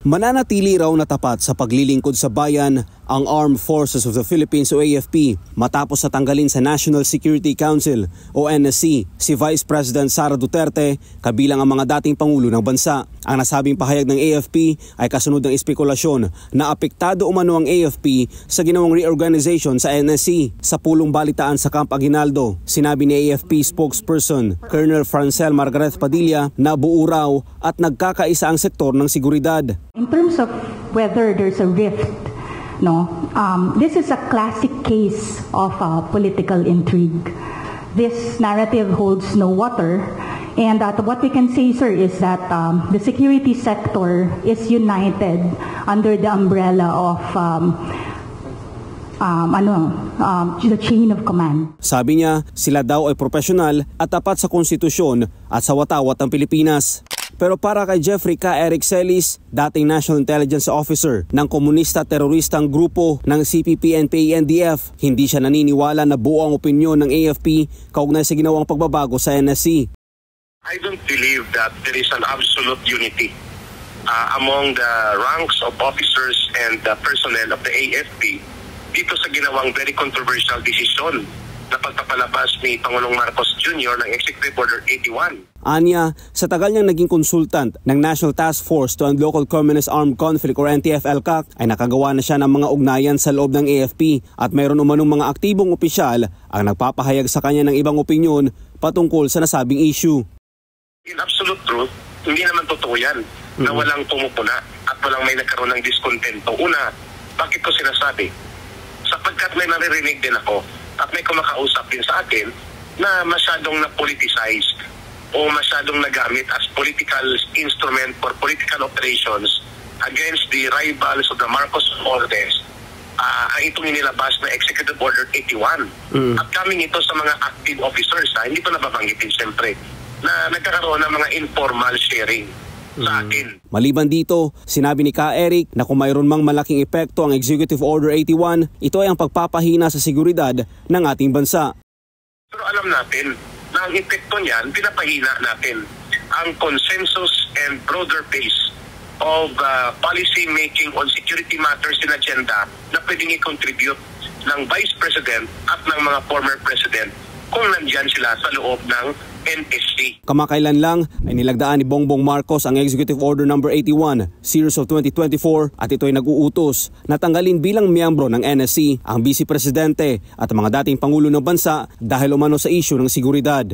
Mananatili raw na tapat sa paglilingkod sa bayan ang Armed Forces of the Philippines o AFP matapos natanggalin sa National Security Council o NSC si Vice President Sara Duterte kabilang ang mga dating pangulo ng bansa. Ang nasabing pahayag ng AFP ay kasunod ng espekulasyon na apektado umano ang AFP sa ginawang reorganization sa NSC. Sa pulong balitaan sa Camp Aguinaldo, sinabi ni AFP spokesperson Colonel Francel Margaret Padilla na buo raw at nagkakaisa ang sektor ng seguridad. In terms of whether there's a rift, this is a classic case of political intrigue. This narrative holds no water, and what we can say, sir, is that the security sector is united under the umbrella of the chain of command. Sabi niya, sila daw ay profesional at tapat sa konstitusyon at sa watawat ng Pilipinas. Pero para kay Jeffrey K. Eric Celis, dating National Intelligence Officer ng komunista-teroristang grupo ng CPP-NPA-NDF, hindi siya naniniwala na buo ang opinyon ng AFP kaugnay sa ginawang pagbabago sa NSC. I don't believe that there is an absolute unity among the ranks of officers and the personnel of the AFP dito sa ginawang very controversial decision na pagpapalabas ni Pangulong Marcos Jr. ng Executive Order 81. Anya, sa tagal niyang naging konsultant ng National Task Force to End Local Communist Armed Conflict or NTF-ELCAC ay nakagawa na siya ng mga ugnayan sa loob ng AFP at mayroon umanong mga aktibong opisyal ang nagpapahayag sa kanya ng ibang opinyon patungkol sa nasabing issue. In absolute truth, hindi naman totoo yan na walang pumupuna at walang may nagkaroon ng diskontento. Una, bakit ko sinasabi? Sapagkat may naririnig din ako at may kumakausap din sa akin na masyadong na-politicized o masyadong nagamit as political instrument for political operations against the rivals of the Marcos orders ang itong inilabas na Executive Order 81. At coming ito sa mga active officers, hindi ko nababanggitin siyempre, na nagkakaroon ng mga informal sharing sa akin. Maliban dito, sinabi ni K. Eric na kung mayroon mang malaking epekto ang Executive Order 81, ito ay ang pagpapahina sa seguridad ng ating bansa. Pero alam natin na ang epekto niyan, pinapahina natin ang consensus and broader base of policy making on security matters in agenda na pwedeng i-contribute ng Vice President at ng mga former President kung nandyan sila sa loob ng NSC. Kamakailan lang ay nilagdaan ni Bongbong Marcos ang Executive Order No. 81, Series of 2024 at ito ay nag-uutos na tanggalin bilang miyembro ng NSC ang Vice Presidente at mga dating Pangulo ng Bansa dahil umano sa isyu ng seguridad.